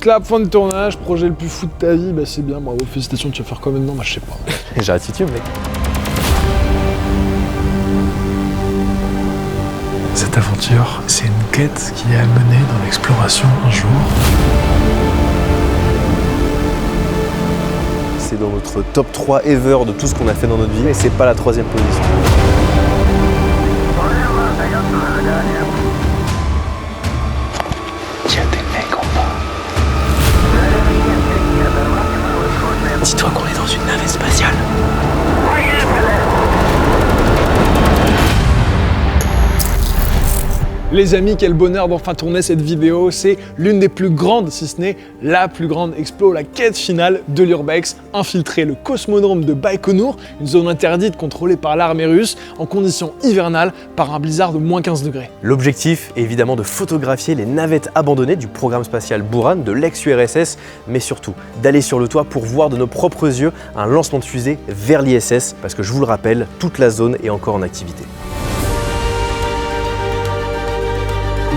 clap, fin de tournage, projet le plus fou de ta vie, bah c'est bien, bravo, félicitations, tu vas faire quoi maintenant? Bah je sais pas. J'ai l'attitude, mec. Cette aventure, c'est une quête qui est amenée dans l'exploration un jour. C'est dans notre top 3 ever de tout ce qu'on a fait dans notre vie, et c'est pas la 3e position. Il y a des mecs en bas. Dis-toi qu'on est dans une navette spatiale. Les amis, quel bonheur d'enfin tourner cette vidéo. C'est l'une des plus grandes, si ce n'est la plus grande explo, la quête finale de l'Urbex, infiltrer le cosmodrome de Baïkonour, une zone interdite contrôlée par l'armée russe, en conditions hivernales par un blizzard de moins 15 degrés. L'objectif est évidemment de photographier les navettes abandonnées du programme spatial Buran, de l'ex-URSS, mais surtout d'aller sur le toit pour voir de nos propres yeux un lancement de fusée vers l'ISS, parce que je vous le rappelle, toute la zone est encore en activité.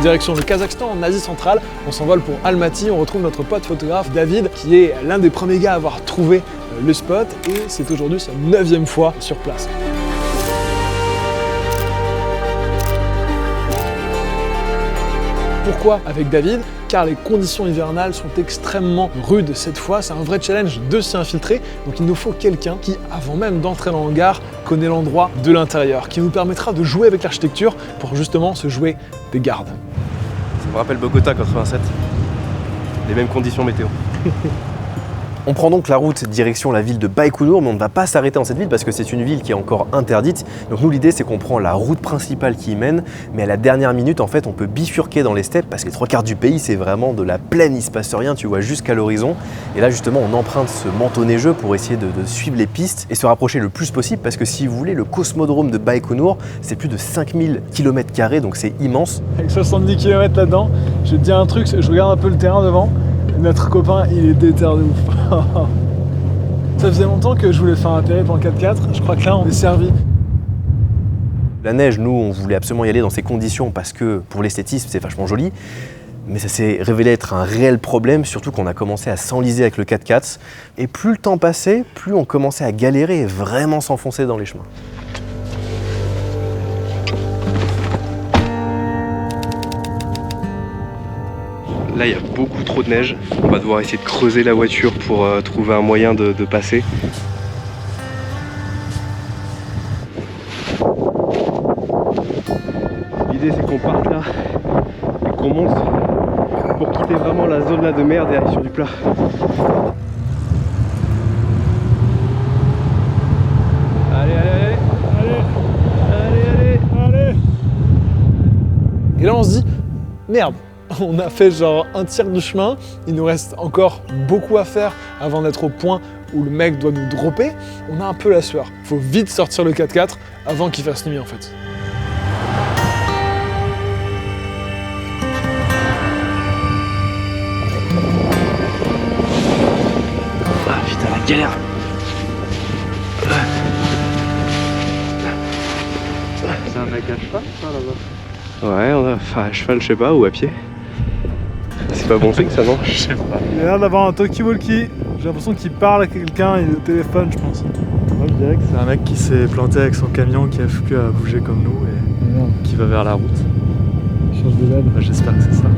Direction le Kazakhstan, en Asie centrale, on s'envole pour Almaty, on retrouve notre pote photographe David, qui est l'un des premiers gars à avoir trouvé le spot, et c'est aujourd'hui sa 9e fois sur place. Pourquoi avec David? Car les conditions hivernales sont extrêmement rudes cette fois, c'est un vrai challenge de s'y infiltrer, donc il nous faut quelqu'un qui, avant même d'entrer dans le hangar, connaît l'endroit de l'intérieur, qui nous permettra de jouer avec l'architecture pour justement se jouer des gardes. Ça me rappelle Bogota 87, les mêmes conditions météo. On prend donc la route direction la ville de Baïkonour, mais on ne va pas s'arrêter dans cette ville parce que c'est une ville qui est encore interdite. Donc nous, l'idée, c'est qu'on prend la route principale qui y mène, mais à la dernière minute, en fait, on peut bifurquer dans les steppes parce que les 3/4 du pays, c'est vraiment de la plaine, il se passe rien, tu vois, jusqu'à l'horizon. Et là, justement, on emprunte ce manteau neigeux pour essayer de suivre les pistes et se rapprocher le plus possible parce que si vous voulez, le cosmodrome de Baïkonour, c'est plus de 5000 km², donc c'est immense. Avec 70 km là-dedans, je vais te dire un truc, je regarde un peu le terrain devant. Notre copain, il est déter de ouf. Ça faisait longtemps que je voulais faire un périple en 4x4, je crois que là on est servi. La neige, nous, on voulait absolument y aller dans ces conditions parce que pour l'esthétisme, c'est vachement joli. Mais ça s'est révélé être un réel problème, surtout qu'on a commencé à s'enliser avec le 4x4. Et plus le temps passait, plus on commençait à galérer et vraiment s'enfoncer dans les chemins. Là, il y a beaucoup trop de neige. On va devoir essayer de creuser la voiture pour trouver un moyen de passer. L'idée, c'est qu'on parte là et qu'on monte pour quitter vraiment la zone là de merde et aller sur du plat. Allez, allez, allez, allez, allez, allez. Et là on se dit, merde. On a fait genre un tiers du chemin, il nous reste encore beaucoup à faire avant d'être au point où le mec doit nous dropper. On a un peu la sueur. Faut vite sortir le 4x4 avant qu'il fasse nuit en fait. Ah putain, la galère. C'est un mec à cheval, ça, là-bas? Ouais, enfin à cheval, je sais pas, ou à pied. C'est pas bon signe ça, non? Je sais pas. Il a l'air d'avoir un talkie-walkie. J'ai l'impression qu'il parle à quelqu'un, il est au téléphone, je pense. Moi je dirais que c'est un mec qui s'est planté avec son camion, qui a plus à bouger comme nous et qui va vers la route. Change de LED. J'espère que c'est ça.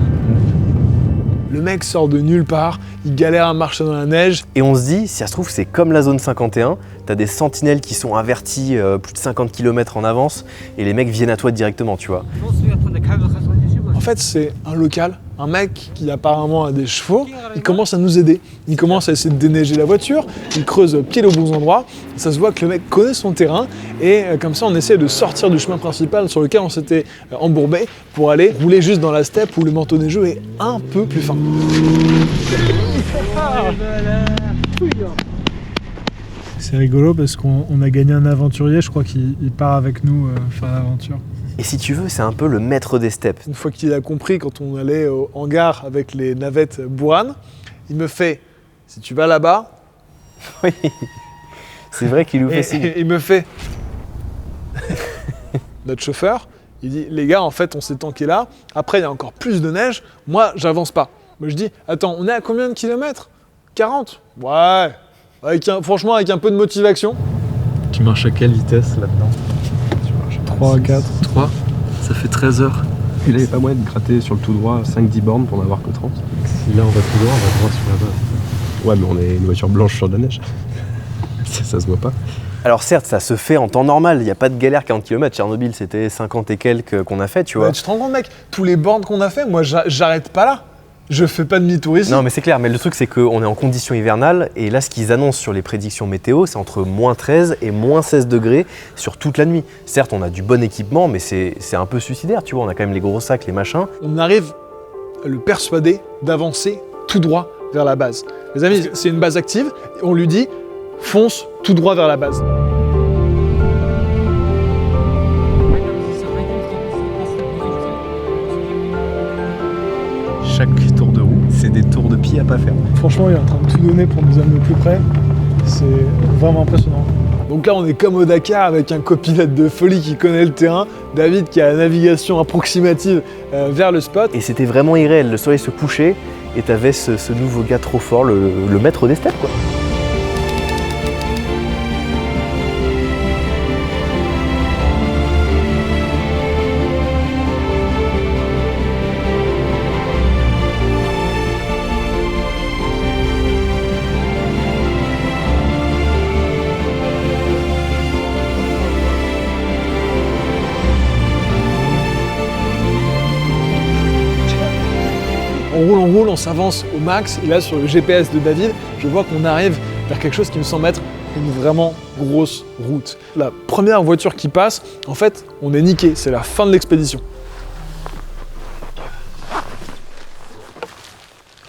Le mec sort de nulle part, il galère à marcher dans la neige. Et on se dit, si ça se trouve, c'est comme la zone 51, t'as des sentinelles qui sont avertis plus de 50 km en avance et les mecs viennent à toi directement, tu vois. En fait, c'est un local, un mec qui apparemment a des chevaux, il commence à nous aider. Il commence à essayer de déneiger la voiture, il creuse pile au bon endroit. Ça se voit que le mec connaît son terrain et comme ça, on essaie de sortir du chemin principal sur lequel on s'était embourbé pour aller rouler juste dans la steppe où le manteau neigeux est un peu plus fin. C'est rigolo parce qu'on a gagné un aventurier, je crois qu'il part avec nous faire l'aventure. Et si tu veux, c'est un peu le maître des steppes. Une fois qu'il a compris, quand on allait au hangar avec les navettes Buran, il me fait « Si tu vas là-bas… » Oui, c'est vrai qu'il nous fait signe. Et il me fait… Notre chauffeur, il dit « Les gars, en fait, on s'est tanké là. Après, il y a encore plus de neige. Moi, j'avance pas. Moi je dis, attends, on est à combien de kilomètres? 40? Ouais. Franchement, avec un peu de motivation. Tu marches à quelle vitesse là-dedans? 3 à 4. 3. Ça fait 13 heures. Il avait pas moyen de gratter sur le tout droit 5-10 bornes pour n'en avoir que 30. Si là on va tout droit, on va droit sur la base. Ouais, mais on est une voiture blanche sur de la neige. ça se voit pas. Alors certes, ça se fait en temps normal, il n'y a pas de galère 40 km. Tchernobyl, c'était 50 et quelques qu'on a fait, tu vois. Ouais, tu te rends compte, mec, tous les bornes qu'on a fait, moi j'arrête pas là. Je fais pas demi-tour ici. Non mais c'est clair, mais le truc c'est qu'on est en conditions hivernales et là ce qu'ils annoncent sur les prédictions météo, c'est entre moins 13 et moins 16 degrés sur toute la nuit. Certes, on a du bon équipement, mais c'est un peu suicidaire, tu vois, on a quand même les gros sacs, les machins. On arrive à le persuader d'avancer tout droit vers la base. Les amis, c'est une base active, et on lui dit, fonce tout droit vers la base. Chaque tour de roue, c'est des tours de pied à pas faire. Franchement, il est en train de tout donner pour nous amener au plus près. C'est vraiment impressionnant. Donc là, on est comme au Dakar avec un copilote de folie qui connaît le terrain, David qui a la navigation approximative vers le spot. Et c'était vraiment irréel, le soleil se couchait et t'avais ce nouveau gars trop fort, le maître des steppes quoi. On roule, on s'avance au max, et là sur le GPS de David, je vois qu'on arrive vers quelque chose qui me semble être une vraiment grosse route. La première voiture qui passe, en fait, on est niqué, c'est la fin de l'expédition.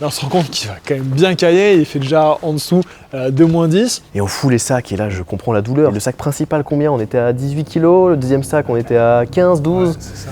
Là on se rend compte qu'il va quand même bien cailler, il fait déjà en dessous de moins 10. Et on fout les sacs et là je comprends la douleur. Et le sac principal combien? On était à 18 kg, le deuxième sac on était à 15, 12. Ouais, c'est ça.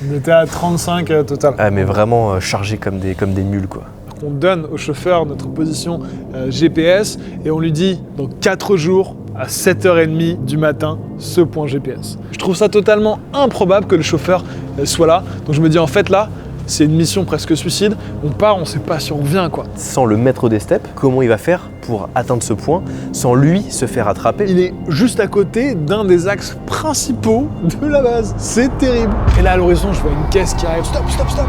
On était à 35 total. Ah mais vraiment chargé comme des mules quoi. On donne au chauffeur notre position GPS et on lui dit dans 4 jours à 7h30 du matin ce point GPS. Je trouve ça totalement improbable que le chauffeur soit là. Donc je me dis en fait là, c'est une mission presque suicide. On part, on sait pas si on revient quoi. Sans le maître des steppes, comment il va faire pour atteindre ce point sans lui se faire attraper? Il est juste à côté d'un des axes principaux de la base. C'est terrible. Et là à l'horizon, je vois une caisse qui arrive. Stop, stop, stop.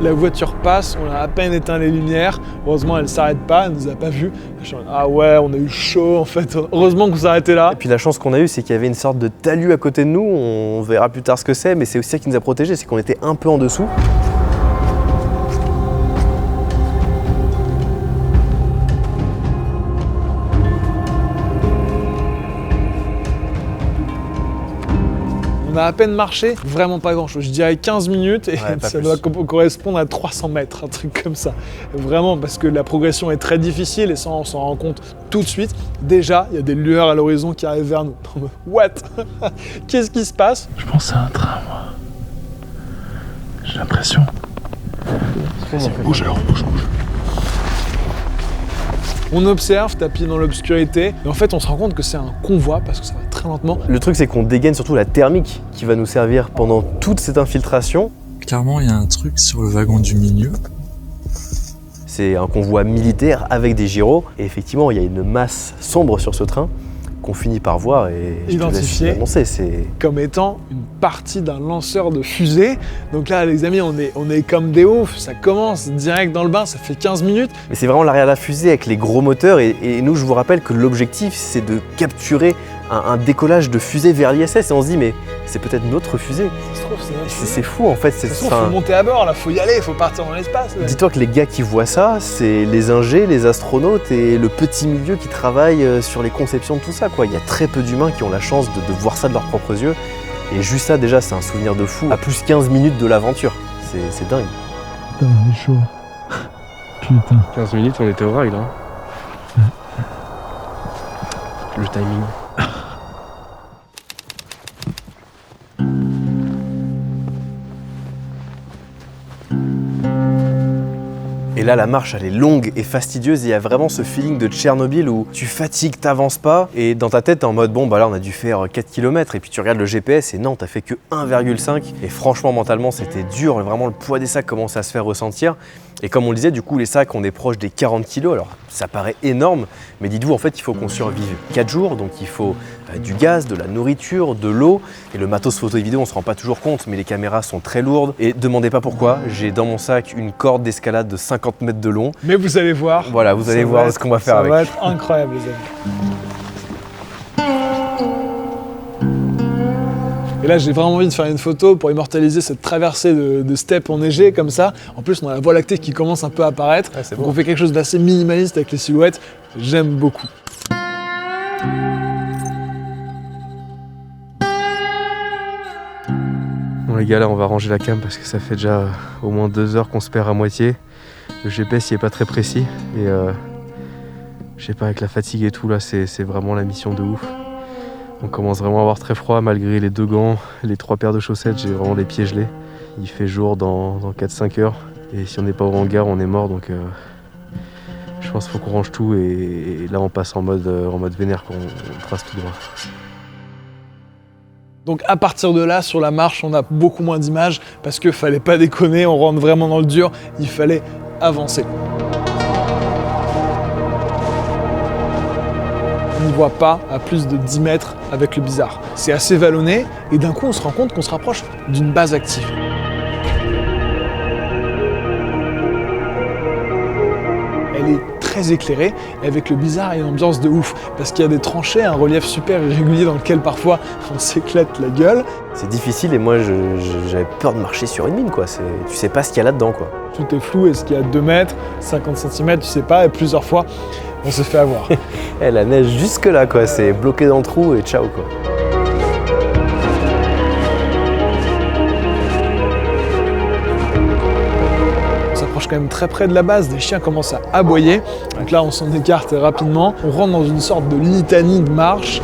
La voiture passe, on a à peine éteint les lumières. Heureusement, elle s'arrête pas, elle nous a pas vus. Ah ouais, on a eu chaud en fait. Heureusement qu'on s'est arrêté là. Et puis la chance qu'on a eue, c'est qu'il y avait une sorte de talus à côté de nous. On verra plus tard ce que c'est, mais c'est aussi ça qui nous a protégés, c'est qu'on était un peu en dessous. On a à peine marché, vraiment pas grand chose. Je dirais 15 minutes et Ouais, ça doit correspondre à 300 mètres, un truc comme ça. Vraiment, parce que la progression est très difficile et ça, on s'en rend compte tout de suite. Déjà, il y a des lueurs à l'horizon qui arrivent vers nous. What? Qu'est-ce qui se passe? Je pense à un train, moi. J'ai l'impression. Bouge alors, bouge. On observe, tapis dans l'obscurité, et en fait on se rend compte que c'est un convoi parce que ça va très lentement. Le truc c'est qu'on dégaine surtout la thermique qui va nous servir pendant toute cette infiltration. Clairement, il y a un truc sur le wagon du milieu. C'est un convoi militaire avec des gyros, et effectivement il y a une masse sombre sur ce train qu'on finit par voir et identifié annoncer, c'est comme étant une partie d'un lanceur de fusée. Donc là les amis, on est comme des oufs, ça commence direct dans le bain, ça fait 15 minutes. Mais c'est vraiment l'arrière de la fusée avec les gros moteurs et nous je vous rappelle que l'objectif c'est de capturer un décollage de fusée vers l'ISS et on se dit mais c'est peut-être notre fusée. Ça se trouve, c'est notre fusée. C'est fou en fait. Ça se trouve, faut monter à bord là, faut y aller, faut partir dans l'espace. Dis-toi que les gars qui voient ça, c'est les ingés, les astronautes et le petit milieu qui travaille sur les conceptions de tout ça quoi. Il y a très peu d'humains qui ont la chance de voir ça de leurs propres yeux. Et juste ça déjà c'est un souvenir de fou. À plus 15 minutes de l'aventure. C'est dingue. Putain, il est chaud. Putain. 15 minutes on était au rail là. Le timing. Et Et là, la marche, elle est longue et fastidieuse. Il y a vraiment ce feeling de Tchernobyl où tu fatigues, t'avances pas. Et dans ta tête, t'es en mode, bon, bah là, on a dû faire 4 km. Et puis tu regardes le GPS et non, t'as fait que 1,5. Et franchement, mentalement, c'était dur. Vraiment, le poids des sacs commence à se faire ressentir. Et comme on le disait, du coup, les sacs, on est proche des 40 kilos. Alors, ça paraît énorme, mais dites-vous, en fait, il faut qu'on survive 4 jours. Donc, il faut du gaz, de la nourriture, de l'eau. Et le matos photo et vidéo, on se rend pas toujours compte, mais les caméras sont très lourdes. Et demandez pas pourquoi, j'ai dans mon sac une corde d'escalade de 50 mètres de long. Mais vous allez voir. Voilà, vous allez voir ce qu'on va faire avec. Ça va être incroyable, les amis. Et là, j'ai vraiment envie de faire une photo pour immortaliser cette traversée de steppes enneigées comme ça. En plus, on a la Voie lactée qui commence un peu à apparaître. Ouais, c'est donc beau. on fait quelque chose d'assez minimaliste avec les silhouettes. J'aime beaucoup. Bon les gars, là on va ranger la cam parce que ça fait déjà au moins 2 heures qu'on se perd à moitié. Le GPS il est pas très précis et je sais pas, avec la fatigue et tout là, c'est vraiment la mission de ouf. On commence vraiment à avoir très froid malgré les 2 gants, les 3 paires de chaussettes, j'ai vraiment les pieds gelés. Il fait jour dans 4-5 heures et si on n'est pas au hangar on est mort, donc je pense qu'il faut qu'on range tout et là on passe en mode vénère quand on trace tout droit. Donc à partir de là, sur la marche, on a beaucoup moins d'images parce qu'il fallait pas déconner, on rentre vraiment dans le dur, il fallait avancer. On ne voit pas à plus de 10 mètres avec le bizarre. C'est assez vallonné et d'un coup on se rend compte qu'on se rapproche d'une base active. Elle est très éclairée et avec le bizarre il y a une ambiance de ouf parce qu'il y a des tranchées, un relief super irrégulier dans lequel parfois on s'éclate la gueule. C'est difficile et moi j'avais peur de marcher sur une mine quoi, tu sais pas ce qu'il y a là-dedans quoi. Tout est flou, est-ce qu'il y a 2 mètres, 50 cm, tu sais pas, et plusieurs fois on se fait avoir. Eh, la neige jusque là quoi, c'est bloqué dans le trou et ciao quoi. On s'approche quand même très près de la base, des chiens commencent à aboyer. Donc là on s'en écarte rapidement, on rentre dans une sorte de litanie de marche.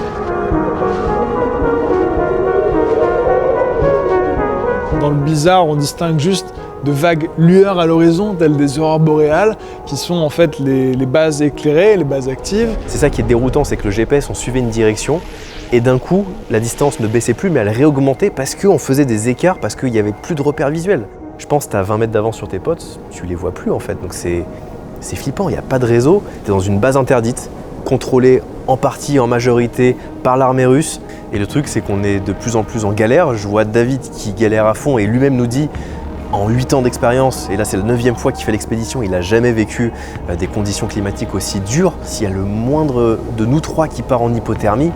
Dans le bizarre, on distingue juste de vagues lueurs à l'horizon, telles des aurores boréales, qui sont en fait les bases éclairées, les bases actives. C'est ça qui est déroutant, c'est que le GPS, on suivait une direction, et d'un coup, la distance ne baissait plus, mais elle réaugmentait parce qu'on faisait des écarts, parce qu'il n'y avait plus de repères visuels. Je pense que tu as 20 mètres d'avance sur tes potes, tu les vois plus en fait, donc c'est flippant, il n'y a pas de réseau, tu es dans une base interdite, contrôlée en partie, en majorité, par l'armée russe, et le truc c'est qu'on est de plus en plus en galère. Je vois David qui galère à fond, et lui-même nous dit, en 8 ans d'expérience, et là c'est la 9e fois qu'il fait l'expédition, il n'a jamais vécu des conditions climatiques aussi dures. S'il y a le moindre de nous 3 qui part en hypothermie,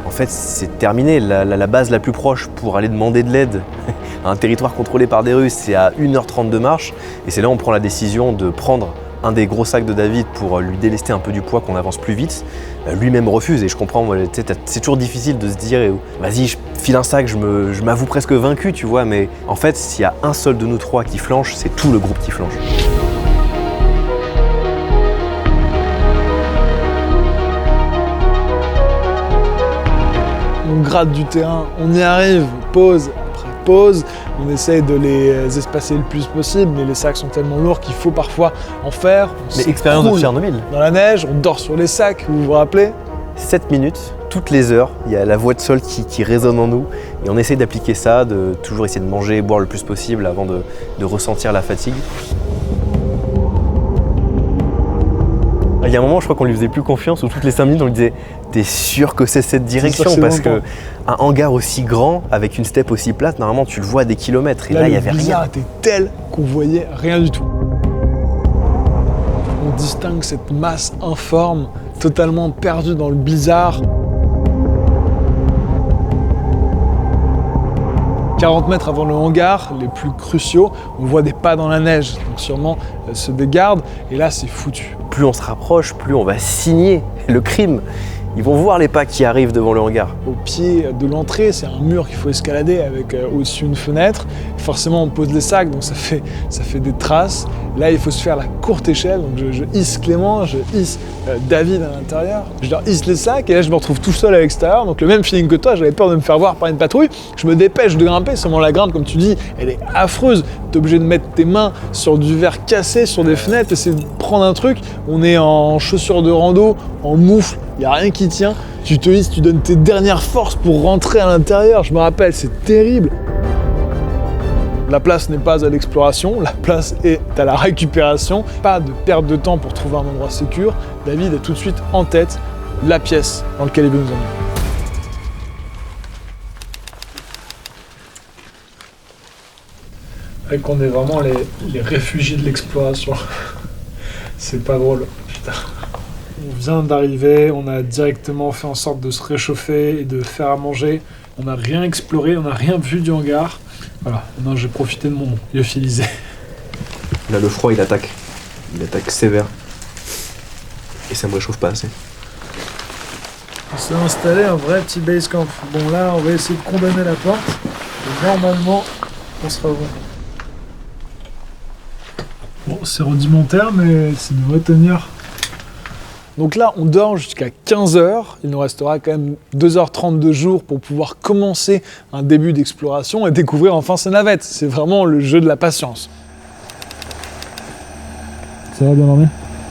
en fait c'est terminé. La base la plus proche pour aller demander de l'aide à un territoire contrôlé par des Russes, c'est à 1h30 de marche, et c'est là où on prend la décision de prendre un des gros sacs de David pour lui délester un peu du poids, qu'on avance plus vite. Lui-même refuse et je comprends, moi, c'est toujours difficile de se dire vas-y, je file un sac, je m'avoue presque vaincu, tu vois, mais en fait, s'il y a un seul de nous 3 qui flanche, c'est tout le groupe qui flanche. On gratte du terrain, on y arrive, pause après pause, on essaye de les espacer le plus possible, mais les sacs sont tellement lourds qu'il faut parfois en faire. Mais expérience de Tchernobyl. Dans la neige, on dort sur les sacs, vous vous rappelez ? 7 minutes, toutes les heures, il y a la voix de sol qui résonne en nous et on essaye d'appliquer ça, de toujours essayer de manger et boire le plus possible avant de ressentir la fatigue. Il y a un moment, je crois qu'on lui faisait plus confiance, où toutes les 5 minutes, on lui disait « T'es sûr que c'est cette direction ?» Parce qu'un hangar aussi grand, avec une steppe aussi plate, normalement tu le vois à des kilomètres, et là il n'y avait rien. Le bizarre était tel qu'on voyait rien du tout. On distingue cette masse informe, totalement perdue dans le bizarre. 40 mètres avant le hangar, les plus cruciaux, on voit des pas dans la neige, donc sûrement se dégarde, et là c'est foutu. Plus on se rapproche, plus on va signer le crime. Ils vont voir les pas qui arrivent devant le hangar. Au pied de l'entrée, c'est un mur qu'il faut escalader avec au-dessus une fenêtre. Forcément, on pose les sacs, donc ça fait des traces. Là, il faut se faire la courte échelle. Donc je hisse Clément, je hisse David à l'intérieur. Je leur hisse les sacs et là, je me retrouve tout seul à l'extérieur. Donc le même feeling que toi, j'avais peur de me faire voir par une patrouille. Je me dépêche de grimper, seulement la grimpe, comme tu dis, elle est affreuse. Tu es obligé de mettre tes mains sur du verre cassé, sur des fenêtres, essayer de prendre un truc. On est en chaussures de rando, en moufle. Il n'y a rien qui tient, tu te hisses, tu donnes tes dernières forces pour rentrer à l'intérieur, je me rappelle, c'est terrible. La place n'est pas à l'exploration, la place est à la récupération. Pas de perte de temps pour trouver un endroit sécure. David a tout de suite en tête la pièce dans laquelle il veut nous emmener. Et qu'on est vraiment les réfugiés de l'exploration. C'est pas drôle, putain. On vient d'arriver, on a directement fait en sorte de se réchauffer et de faire à manger. On n'a rien exploré, on n'a rien vu du hangar. Voilà, maintenant j'ai profité de mon lyophilisé. Là, le froid, il attaque. Il attaque sévère. Et ça me réchauffe pas assez. On s'est installé un vrai petit base camp. Bon là, on va essayer de condamner la porte. Et normalement, on sera bon. Bon, c'est rudimentaire, mais ça devrait tenir. Donc là, on dort jusqu'à 15h. Il nous restera quand même 2h30 de jour pour pouvoir commencer un début d'exploration et découvrir enfin ces navettes. C'est vraiment le jeu de la patience. Ça va bien dormir ?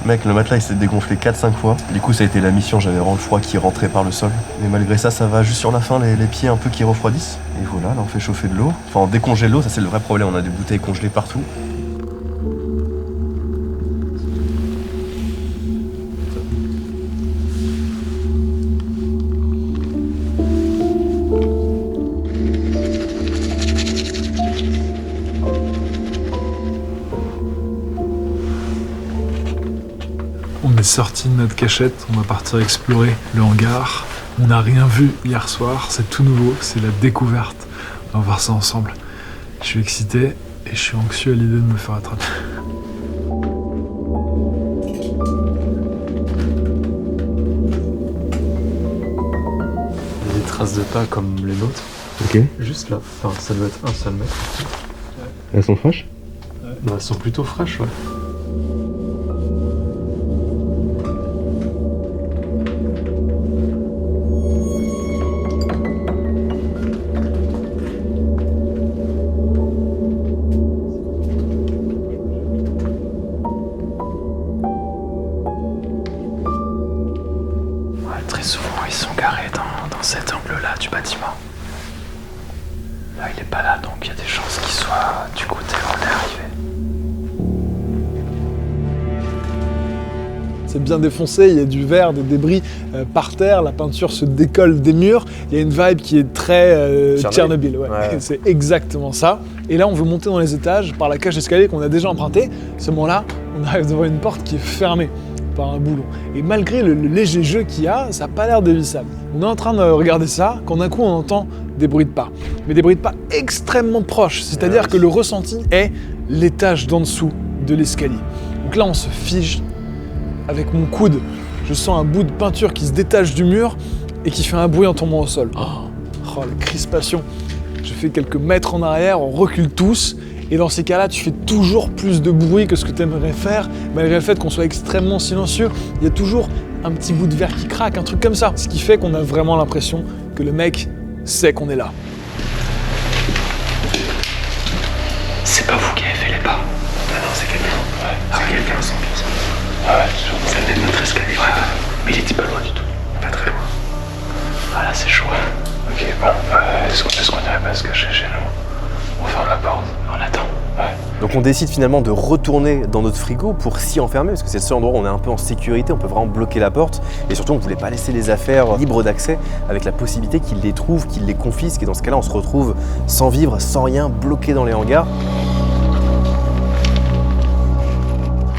Mec, le matelas il s'est dégonflé 4-5 fois. Du coup, ça a été la mission, j'avais vraiment le froid qui rentrait par le sol. Mais malgré ça, ça va juste sur la fin, les pieds un peu qui refroidissent. Et voilà, là on fait chauffer de l'eau. Enfin, on décongèle l'eau, ça c'est le vrai problème, on a des bouteilles congelées partout. On est sorti de notre cachette, on va partir explorer le hangar. On n'a rien vu hier soir, c'est tout nouveau, c'est la découverte. On va voir ça ensemble. Je suis excité et je suis anxieux à l'idée de me faire attraper. Des traces de pas comme les nôtres. Ok. Juste là. Enfin, ça doit être un seul mètre. Elles sont fraîches ? Bah, elles sont plutôt fraîches, ouais. Très souvent, ils sont garés dans cet angle-là du bâtiment. Là, il est pas là, donc il y a des chances qu'il soit du côté où on est arrivé. C'est bien défoncé, il y a du verre, des débris par terre, la peinture se décolle des murs. Il y a une vibe qui est très Tchernobyl. Ouais. Ouais. C'est exactement ça. Et là, on veut monter dans les étages par la cage d'escalier qu'on a déjà empruntée. À ce moment-là, on arrive devant une porte qui est fermée par un boulon. Et malgré le léger jeu qu'il y a, ça n'a pas l'air dévissable. On est en train de regarder ça, quand d'un coup on entend des bruits de pas. Mais des bruits de pas extrêmement proches, c'est-à-dire que le ressenti est l'étage d'en dessous de l'escalier. Donc là on se fige, avec mon coude, je sens un bout de peinture qui se détache du mur et qui fait un bruit en tombant au sol. Oh, la crispation. Je fais quelques mètres en arrière, on recule tous. Et dans ces cas-là, tu fais toujours plus de bruit que ce que tu aimerais faire, malgré le fait qu'on soit extrêmement silencieux. Il y a toujours un petit bout de verre qui craque, un truc comme ça. Ce qui fait qu'on a vraiment l'impression que le mec sait qu'on est là. C'est pas vous qui avez fait les pas. Ah non, c'est quelqu'un. Ouais, c'est quelqu'un sans pire. Ouais, ça venait de notre escalier. Ouais. Mais il était pas loin du tout. Pas très loin. Voilà, c'est chaud. Ok, bon, est-ce qu'on irait pas se cacher chez nous? On ferme la porte, on attend. Ouais. Donc on décide finalement de retourner dans notre frigo pour s'y enfermer, parce que c'est le seul endroit où on est un peu en sécurité, on peut vraiment bloquer la porte. Et surtout, on ne voulait pas laisser les affaires libres d'accès, avec la possibilité qu'ils les trouvent, qu'ils les confisquent. Et dans ce cas-là, on se retrouve sans vivre, sans rien, bloqué dans les hangars.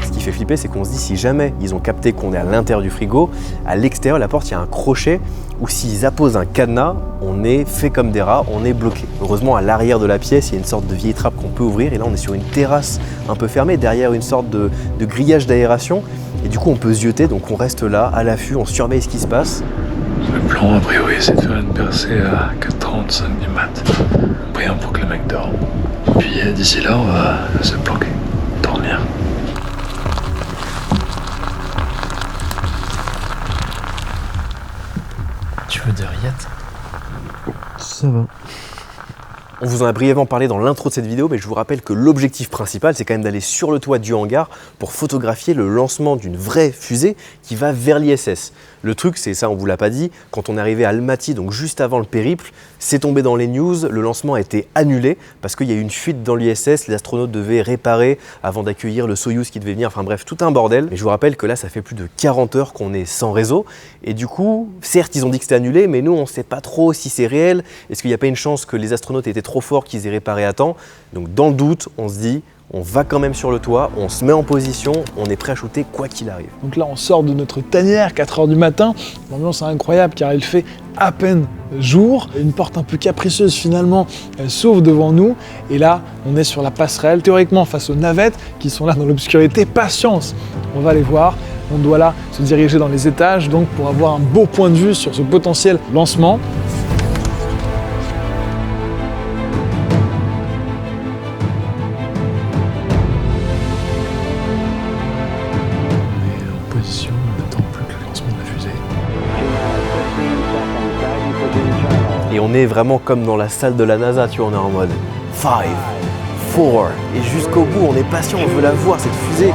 Ce qui fait flipper, c'est qu'on se dit, si jamais ils ont capté qu'on est à l'intérieur du frigo, à l'extérieur de la porte, il y a un crochet, où s'ils apposent un cadenas, on est fait comme des rats, on est bloqué. Heureusement, à l'arrière de la pièce, il y a une sorte de vieille trappe qu'on peut ouvrir, et là on est sur une terrasse un peu fermée, derrière une sorte de grillage d'aération, et du coup on peut zioter, donc on reste là, à l'affût, on surveille ce qui se passe. plan, a priori, c'est de faire une percée à 4h35 du mat. Prions pour que le mec dorme. Puis d'ici là, on va se planquer, dormir. Tu veux des rillettes? Ça va. On vous en a brièvement parlé dans l'intro de cette vidéo, mais je vous rappelle que l'objectif principal, c'est quand même d'aller sur le toit du hangar pour photographier le lancement d'une vraie fusée qui va vers l'ISS. Le truc, c'est ça, on vous l'a pas dit, quand on est arrivé à Almaty, donc juste avant le périple, c'est tombé dans les news, le lancement a été annulé parce qu'il y a eu une fuite dans l'ISS, les astronautes devaient réparer avant d'accueillir le Soyouz qui devait venir, enfin bref, tout un bordel. Mais je vous rappelle que là, ça fait plus de 40 heures qu'on est sans réseau, et du coup, certes, ils ont dit que c'était annulé, mais nous, on sait pas trop si c'est réel. Est-ce qu'il n'y a pas une chance que les astronautes étaient trop forts qu'ils aient réparé à temps? Donc dans le doute, on se dit, on va quand même sur le toit, on se met en position, on est prêt à shooter quoi qu'il arrive. Donc là, on sort de notre tanière, 4h du matin. L'ambiance est incroyable car il fait à peine jour. Une porte un peu capricieuse finalement s'ouvre devant nous. Et là, on est sur la passerelle, théoriquement face aux navettes qui sont là dans l'obscurité. Patience, on va les voir. On doit là se diriger dans les étages donc pour avoir un beau point de vue sur ce potentiel lancement. On n'attend plus que le lancement de la fusée. Et on est vraiment comme dans la salle de la NASA, tu vois, on est en mode 5, 4, et jusqu'au bout, on est patient, on veut la voir, cette fusée.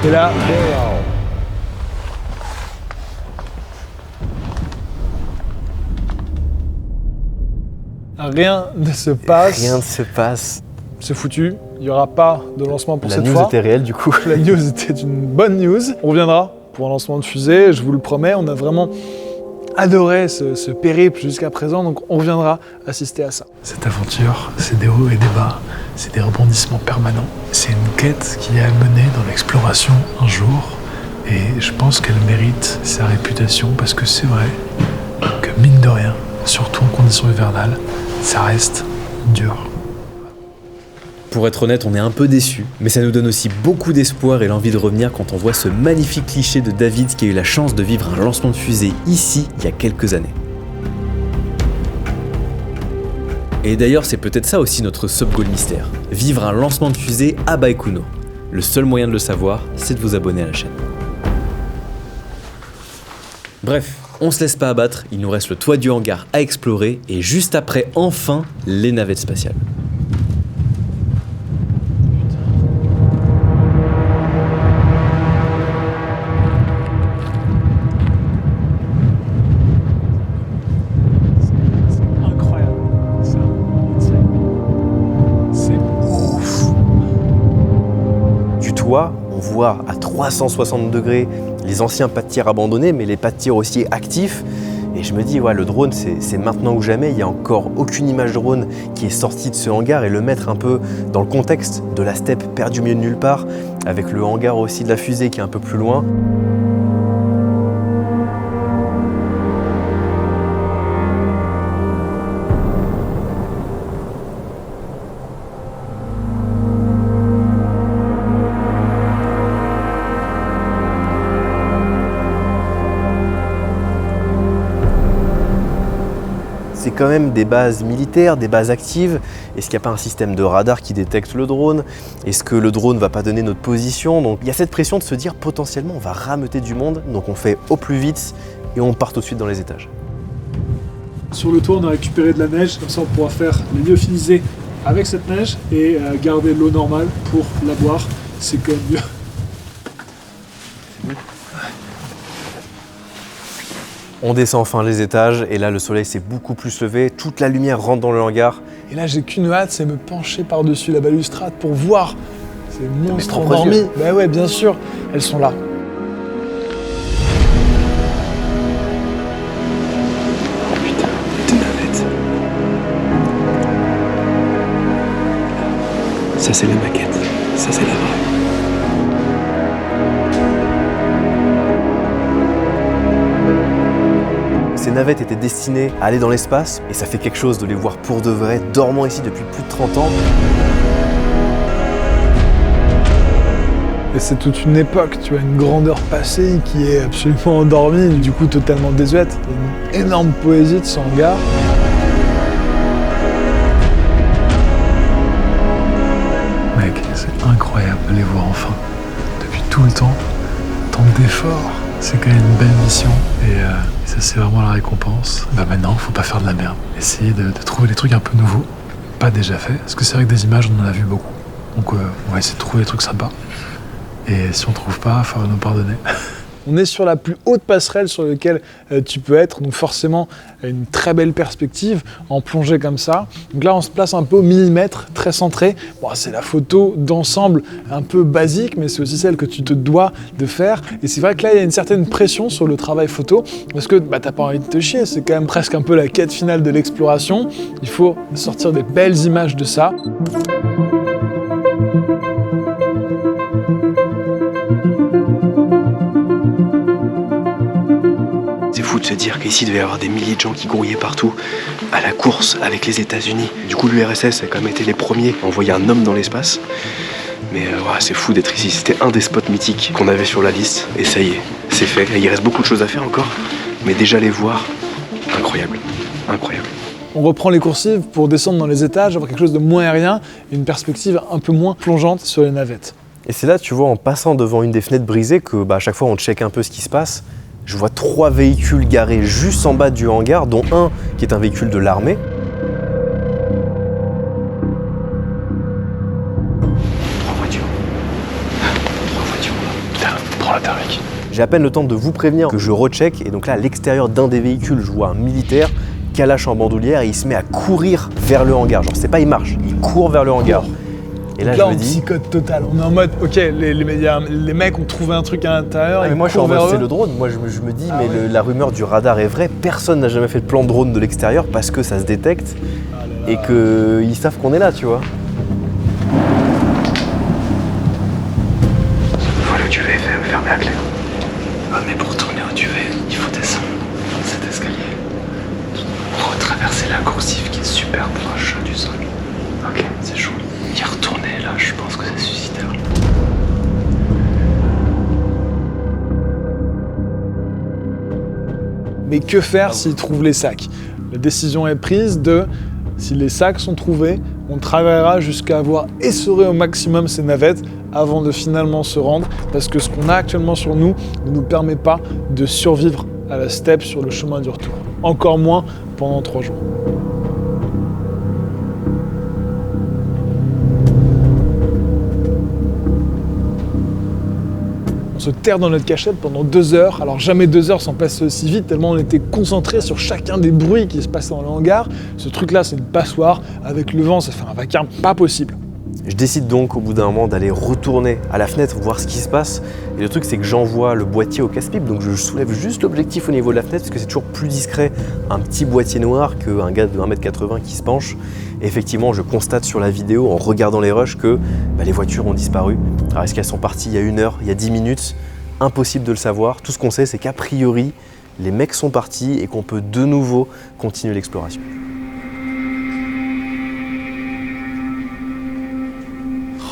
Et là, rien ne se passe. Rien ne se passe. C'est foutu. Il n'y aura pas de lancement pour La cette news fois. était réelle du coup. La news était une bonne news. On reviendra pour un lancement de fusée, je vous le promets. On a vraiment adoré ce périple jusqu'à présent, donc on reviendra assister à ça. Cette aventure, c'est des hauts et des bas, c'est des rebondissements permanents. C'est une quête qui a mené dans l'exploration un jour, et je pense qu'elle mérite sa réputation parce que c'est vrai que mine de rien, surtout en conditions hivernales, ça reste dur. Pour être honnête, on est un peu déçus, mais ça nous donne aussi beaucoup d'espoir et l'envie de revenir quand on voit ce magnifique cliché de David qui a eu la chance de vivre un lancement de fusée ici il y a quelques années. Et d'ailleurs, c'est peut-être ça aussi notre sub-goal mystère, vivre un lancement de fusée à Baïkonour. Le seul moyen de le savoir, c'est de vous abonner à la chaîne. Bref, on se laisse pas abattre, il nous reste le toit du hangar à explorer et juste après, enfin, les navettes spatiales. On voit à 360 degrés les anciens pas de tir abandonnés, mais les pas de tir aussi actifs. Et je me dis, ouais, le drone, c'est maintenant ou jamais. Il n'y a encore aucune image drone qui est sortie de ce hangar, et le mettre un peu dans le contexte de la steppe perdue au milieu de nulle part, avec le hangar aussi de la fusée qui est un peu plus loin. C'est quand même des bases militaires, des bases actives. Est-ce qu'il n'y a pas un système de radar qui détecte le drone? Est-ce que le drone ne va pas donner notre position? Donc il y a cette pression de se dire potentiellement on va rameuter du monde, donc on fait au plus vite et on part tout de suite dans les étages. Sur le toit, on a récupéré de la neige, comme ça on pourra faire les lyophilisés avec cette neige et garder l'eau normale pour la boire. C'est quand même mieux. On descend enfin les étages et là le soleil s'est beaucoup plus levé, toute la lumière rentre dans le hangar. Et là, j'ai qu'une hâte, c'est me pencher par-dessus la balustrade pour voir ces monstres propres endormis. yeux. Ben ouais, bien sûr, elles sont là. Putain, des navettes. Ça c'est la maquette, ça c'est la vraie. Ces navettes étaient destinées à aller dans l'espace et ça fait quelque chose de les voir pour de vrai, dormant ici depuis plus de 30 ans. Et c'est toute une époque, tu vois, une grandeur passée qui est absolument endormie, du coup totalement désuète. Une énorme poésie de ce hangar. Mec, c'est incroyable de les voir enfin. Depuis tout le temps, tant d'efforts. C'est quand même une belle mission et ça c'est vraiment la récompense. Bah maintenant, faut pas faire de la merde. Essayer de trouver des trucs un peu nouveaux, pas déjà faits. Parce que c'est vrai que des images, on en a vu beaucoup. Donc on va essayer de trouver des trucs sympas. Et si on trouve pas, il faudra nous pardonner. On est sur la plus haute passerelle sur laquelle tu peux être, donc forcément une très belle perspective en plongée comme ça. Donc là on se place un peu au millimètre, très centré. Bon, c'est la photo d'ensemble un peu basique, mais c'est aussi celle que tu te dois de faire. Et c'est vrai que là il y a une certaine pression sur le travail photo, parce que t'as pas envie de te chier, c'est quand même presque un peu la quête finale de l'exploration. Il faut sortir des belles images de ça. De se dire qu'ici il devait y avoir des milliers de gens qui grouillaient partout à la course avec les États-Unis. Du coup, l'URSS a quand même été les premiers à envoyer un homme dans l'espace. Mais ouais, c'est fou d'être ici. C'était un des spots mythiques qu'on avait sur la liste. Et ça y est, c'est fait. Il reste beaucoup de choses à faire encore. Mais déjà les voir, incroyable. Incroyable. On reprend les coursives pour descendre dans les étages, avoir quelque chose de moins aérien et une perspective un peu moins plongeante sur les navettes. Et c'est là, tu vois, en passant devant une des fenêtres brisées, que à chaque fois on check un peu ce qui se passe. Je vois 3 véhicules garés juste en bas du hangar, dont un qui est un véhicule de l'armée. 3 voitures. 3 voitures. Putain, prends-la mec. J'ai à peine le temps de vous prévenir que je recheck, et donc là, à l'extérieur d'un des véhicules, je vois un militaire, calache en bandoulière, et il se met à courir vers le hangar. Genre, c'est pas il marche, il court vers le hangar. Et là, Là, je me on dis... psychote total. On est en mode, ok, les mecs ont trouvé un truc à l'intérieur. Ah, mais ils moi je suis en courent mode vers c'est eux. le drone, moi je me dis Ah mais ouais. la rumeur du radar est vraie, personne n'a jamais fait de plan de drone de l'extérieur parce que ça se détecte Ah là là. et qu'ils savent qu'on est là, tu vois. Voilà, tu vas fermer la clé. Ah, mais pour tourner au duvet, il faut descendre cet escalier. Retraverser la coursive qui est super proche du sol. Ok, c'est chaud. Y retourner là, je pense que c'est suicidaire. Mais que faire s'ils trouvent les sacs? La décision est prise de, si les sacs sont trouvés, on travaillera jusqu'à avoir essoré au maximum ces navettes avant de finalement se rendre, parce que ce qu'on a actuellement sur nous ne nous permet pas de survivre à la steppe sur le chemin du retour. Encore moins pendant 3 jours. On se terre dans notre cachette pendant 2 heures. Alors jamais 2 heures sans passer aussi vite, tellement on était concentrés sur chacun des bruits qui se passaient dans le hangar. Ce truc-là, c'est une passoire. Avec le vent, ça fait un vacarme pas possible. Je décide donc au bout d'un moment d'aller retourner à la fenêtre, voir ce qui se passe. Et le truc c'est que j'envoie le boîtier au casse-pipe, donc je soulève juste l'objectif au niveau de la fenêtre parce que c'est toujours plus discret un petit boîtier noir qu'un gars de 1m80 qui se penche. Et effectivement, je constate sur la vidéo en regardant les rushs que les voitures ont disparu. Alors est-ce qu'elles sont parties il y a 1 heure, il y a 10 minutes? Impossible de le savoir. Tout ce qu'on sait c'est qu'a priori, les mecs sont partis et qu'on peut de nouveau continuer l'exploration.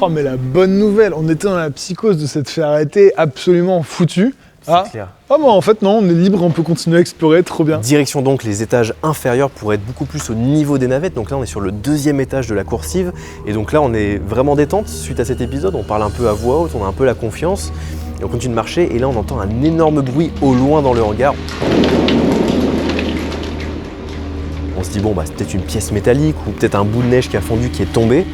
Oh mais la bonne nouvelle, on était dans la psychose de s'être fait arrêter absolument foutu. C'est clair. Ah bah en fait non, on est libre, on peut continuer à explorer, trop bien. Direction donc les étages inférieurs pour être beaucoup plus au niveau des navettes. Donc là on est sur le 2e étage de la coursive. Et donc là on est vraiment détente suite à cet épisode. On parle un peu à voix haute, on a un peu la confiance. Et on continue de marcher et là on entend un énorme bruit au loin dans le hangar. On se dit bon bah c'est peut-être une pièce métallique ou peut-être un bout de neige qui a fondu qui est tombé.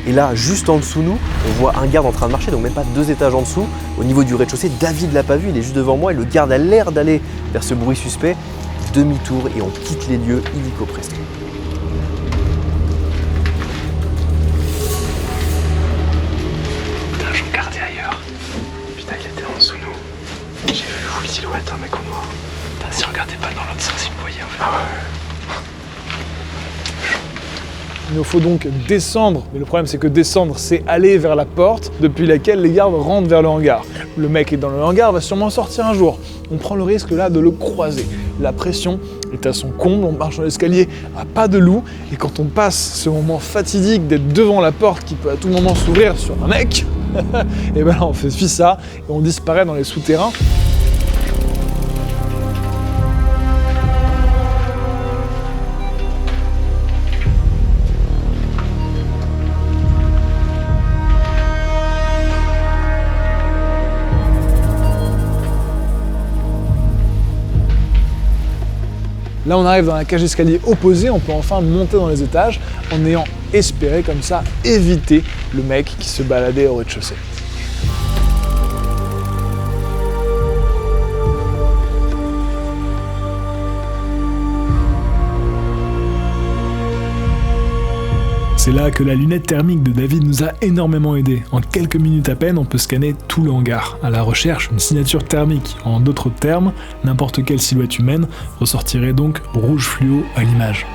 Et là, juste en dessous nous, on voit un garde en train de marcher, donc même pas 2 étages en dessous. Au niveau du rez-de-chaussée, David l'a pas vu, il est juste devant moi et le garde a l'air d'aller vers ce bruit suspect. Demi-tour et on quitte les lieux illico presto. Putain, je regardais ailleurs. Putain, il était en dessous de nous. J'ai vu full silhouette, un mec en noir. Putain, si je regardais pas dans l'autre sens, il me voyait en fait. Ah ouais. Il nous faut donc descendre, mais le problème c'est que descendre c'est aller vers la porte depuis laquelle les gardes rentrent vers le hangar. Le mec est dans le hangar, va sûrement sortir un jour. On prend le risque là de le croiser. La pression est à son comble, on marche dans l'escalier à pas de loup, et quand on passe ce moment fatidique d'être devant la porte qui peut à tout moment s'ouvrir sur un mec, Et ben là, on fait ça et on disparaît dans les souterrains. Là, on arrive dans la cage d'escalier opposée, on peut enfin monter dans les étages en ayant espéré comme ça éviter le mec qui se baladait au rez-de-chaussée. C'est là que la lunette thermique de David nous a énormément aidé. En quelques minutes à peine, on peut scanner tout le hangar. À la recherche, une signature thermique. En d'autres termes, n'importe quelle silhouette humaine ressortirait donc rouge fluo à l'image.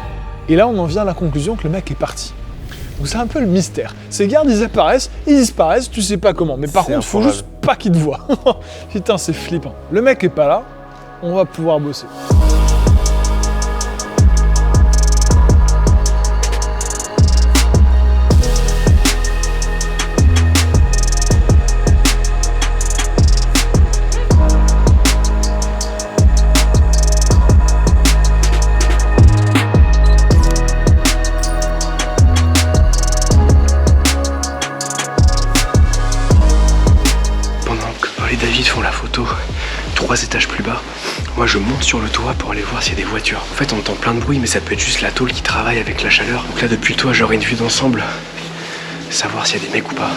Et là, on en vient à la conclusion que le mec est parti. Donc c'est un peu le mystère. Ces gardes, ils apparaissent, ils disparaissent, tu sais pas comment. Mais par contre, faut juste pas qu'ils te voient. Putain, c'est flippant. Le mec est pas là, on va pouvoir bosser. David font la photo 3 étages plus bas. Moi je monte sur le toit pour aller voir s'il y a des voitures. En fait on entend plein de bruit mais ça peut être juste la tôle qui travaille avec la chaleur. Donc là depuis le toit j'aurai une vue d'ensemble, savoir s'il y a des mecs ou pas.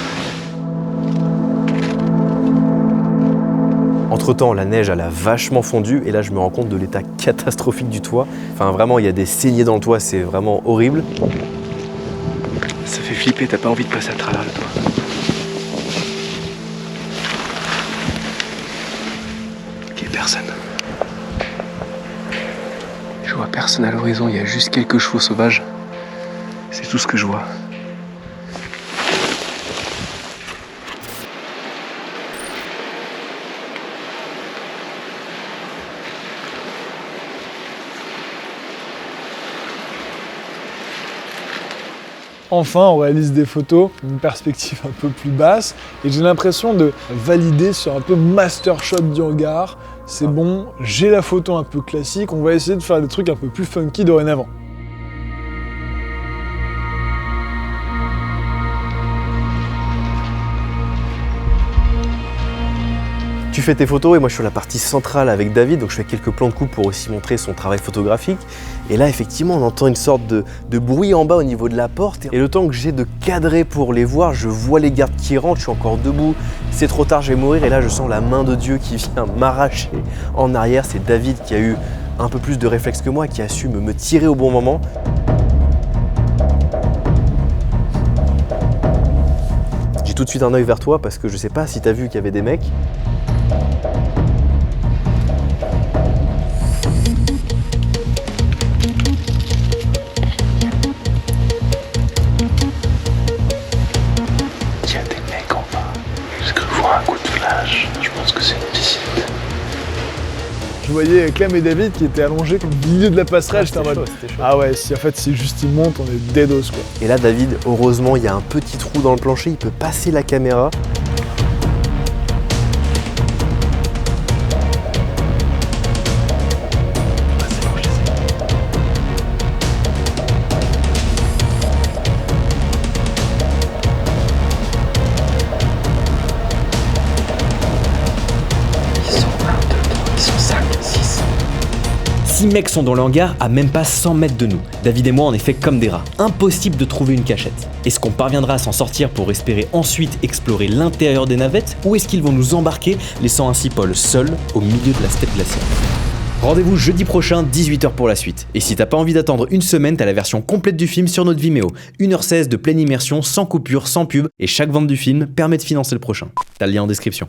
Entre temps, la neige elle a vachement fondu et là je me rends compte de l'état catastrophique du toit. Enfin vraiment il y a des saignées dans le toit, c'est vraiment horrible. Ça fait flipper, t'as pas envie de passer à travers le toit. Personne. Je vois personne à l'horizon, il y a juste quelques chevaux sauvages. C'est tout ce que je vois. Enfin, on réalise des photos, une perspective un peu plus basse, et j'ai l'impression de valider sur un peu master shot du hangar. C'est bon, j'ai la photo un peu classique, on va essayer de faire des trucs un peu plus funky dorénavant. Tu fais tes photos et moi je suis sur la partie centrale avec David, donc je fais quelques plans de coupe pour aussi montrer son travail photographique. Et là effectivement on entend une sorte de bruit en bas au niveau de la porte. Et le temps que j'ai de cadrer pour les voir, je vois les gardes qui rentrent, je suis encore debout, c'est trop tard, je vais mourir. Et là je sens la main de Dieu qui vient m'arracher en arrière. C'est David qui a eu un peu plus de réflexe que moi, qui a su me tirer au bon moment. J'ai tout de suite un œil vers toi parce que je sais pas si t'as vu qu'il y avait des mecs. Je voyais Clem et David qui étaient allongés au milieu de la passerelle, j'étais en mode ah ouais, si en fait c'est juste ils montent, on est deados quoi. Et là David, heureusement il y a un petit trou dans le plancher, il peut passer la caméra. Six mecs sont dans le hangar à même pas 100 mètres de nous. David et moi en effet comme des rats. Impossible de trouver une cachette. Est-ce qu'on parviendra à s'en sortir pour espérer ensuite explorer l'intérieur des navettes ou est-ce qu'ils vont nous embarquer, laissant ainsi Paul seul au milieu de la steppe glaciaire? Rendez-vous jeudi prochain, 18h pour la suite. Et si t'as pas envie d'attendre une semaine, t'as la version complète du film sur notre Vimeo. 1h16 de pleine immersion, sans coupure, sans pub, et chaque vente du film permet de financer le prochain. T'as le lien en description.